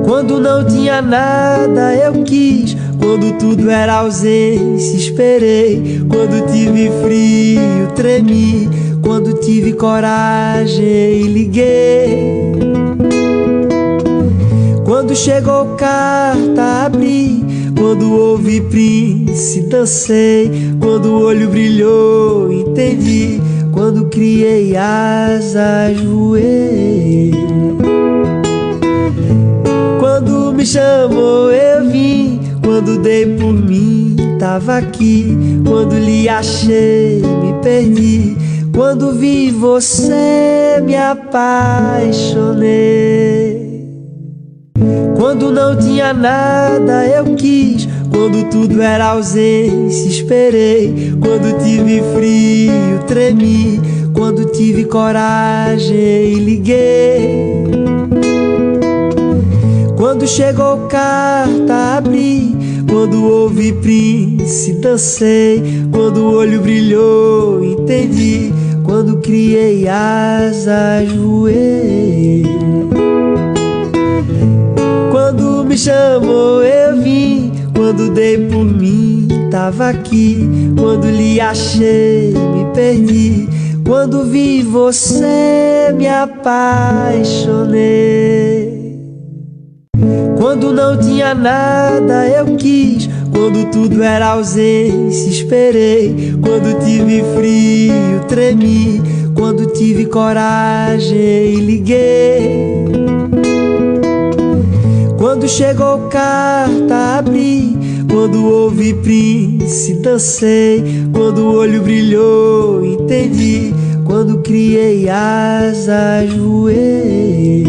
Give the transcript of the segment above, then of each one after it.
Quando não tinha nada eu quis, quando tudo era ausência esperei, quando tive frio tremi, quando tive coragem liguei. Quando chegou carta abri, quando ouvi Prince dancei, quando o olho brilhou entendi, quando criei asas voei. Quando me chamou eu vim, quando dei por mim tava aqui, quando lhe achei me perdi, quando vi você me apaixonei. Quando não tinha nada eu quis, quando tudo era ausência esperei, quando tive frio tremi, quando tive coragem liguei. Quando chegou carta abri, quando ouvi Prince dancei, quando o olho brilhou entendi, quando criei asas voei. Quando me chamou eu vim, quando dei por mim tava aqui, quando lhe achei me perdi, quando vi você me apaixonei. Quando não tinha nada eu quis, quando tudo era ausência esperei, quando tive frio tremi, quando tive coragem liguei. Quando chegou carta abri, quando ouvi Prince dancei, quando o olho brilhou entendi, quando criei asas voei.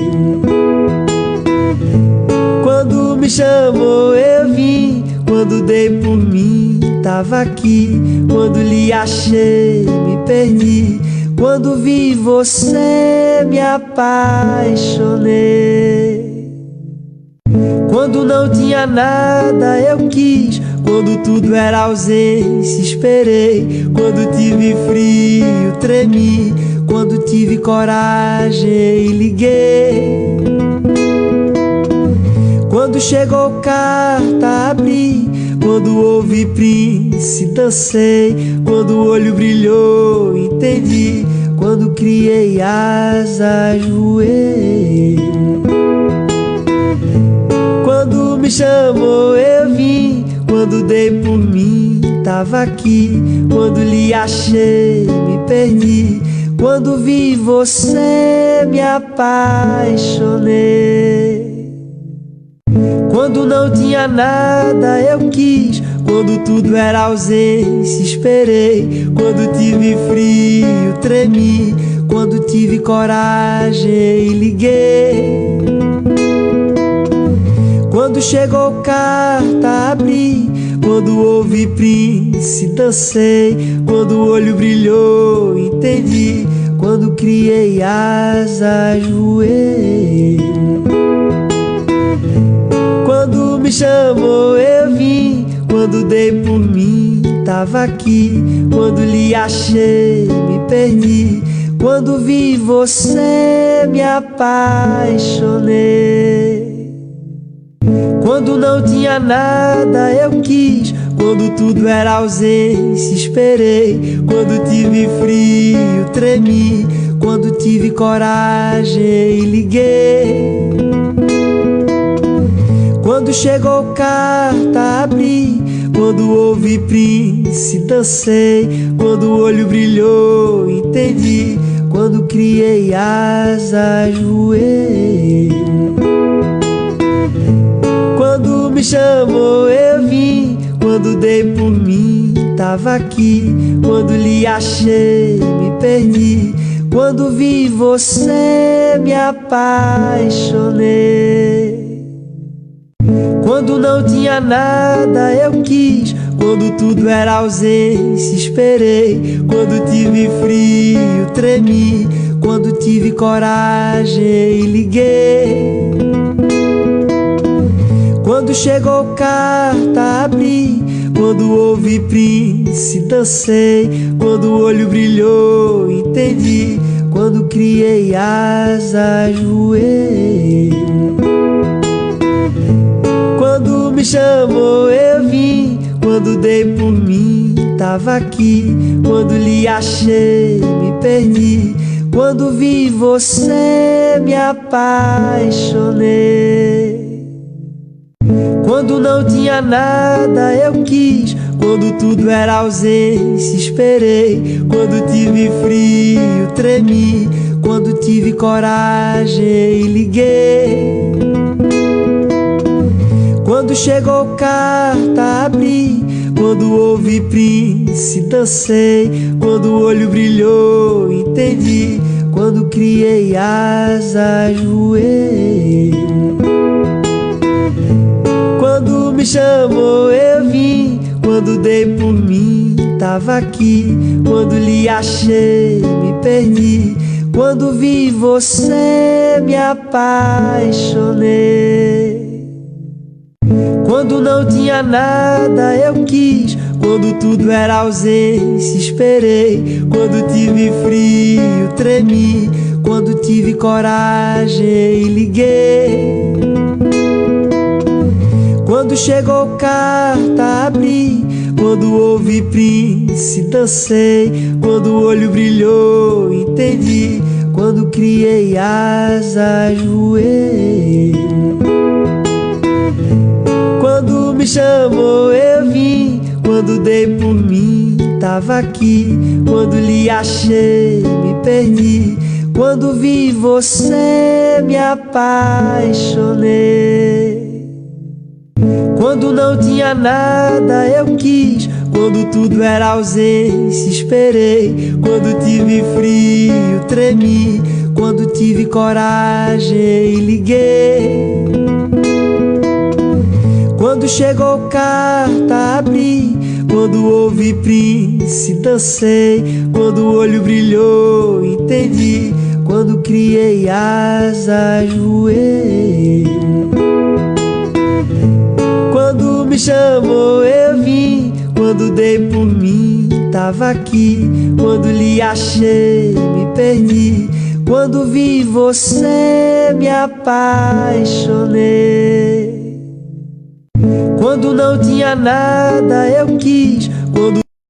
Quando me chamou eu vim, quando dei por mim tava aqui, quando lhe achei me perdi, quando vi você me apaixonei. Quando não tinha nada eu quis, quando tudo era ausência esperei, quando tive frio tremi, quando tive coragem liguei. Quando chegou carta abri, quando ouvi Prince dancei, quando o olho brilhou entendi, quando criei asas voei. Quando me chamou eu vim, quando dei por mim tava aqui, quando lhe achei me perdi, quando vi você me apaixonei. Quando não tinha nada eu quis, quando tudo era ausência esperei, quando tive frio tremi, quando tive coragem liguei. Quando chegou carta abri, quando ouvi Prince dancei, quando o olho brilhou entendi, quando criei asas voei. Quando me chamou eu vim, quando dei por mim tava aqui, quando lhe achei me perdi, quando vi você me apaixonei. Quando não tinha nada eu quis, quando tudo era ausência esperei, quando tive frio tremi, quando tive coragem liguei. Quando chegou carta abri, quando ouvi Prince dancei, quando o olho brilhou entendi, quando criei asas voei. Quando me chamou eu vim, quando dei por mim tava aqui, quando lhe achei me perdi, quando vi você me apaixonei. Quando não tinha nada eu quis, quando tudo era ausência esperei, quando tive frio tremi, quando tive coragem liguei. Quando chegou carta abri, quando ouvi Prince dancei, quando o olho brilhou entendi, quando criei asas voei. me chamou eu vim, quando dei por mim tava aqui, quando lhe achei me perdi, quando vi você me apaixonei. Quando não tinha nada eu quis, quando tudo era ausência esperei, quando tive frio tremi, quando tive coragem liguei. Quando chegou carta abri, quando ouvi Prince dancei, quando o olho brilhou entendi, quando criei asas voei. Quando me chamou eu vim, quando dei por mim tava aqui, quando lhe achei me perdi, quando vi você me apaixonei. Quando não tinha nada eu quis, quando tudo era ausência esperei, quando tive frio tremi, quando tive coragem liguei. Quando chegou carta abri, quando ouvi Prince dancei, quando o olho brilhou entendi, quando criei asas voei. Quando me chamou eu vim, quando dei por mim tava aqui, quando lhe achei me perdi, quando vi você me apaixonei. Quando não tinha nada eu quis, quando tudo era ausência esperei, quando tive frio tremi, quando tive coragem liguei. Quando chegou carta abri, quando ouvi Prince dancei, quando o olho brilhou entendi, quando criei asas voei. Quando me chamou eu vim, quando dei por mim tava aqui, quando lhe achei me perdi, quando vi você me apaixonei. Quando não tinha nada eu quis, quando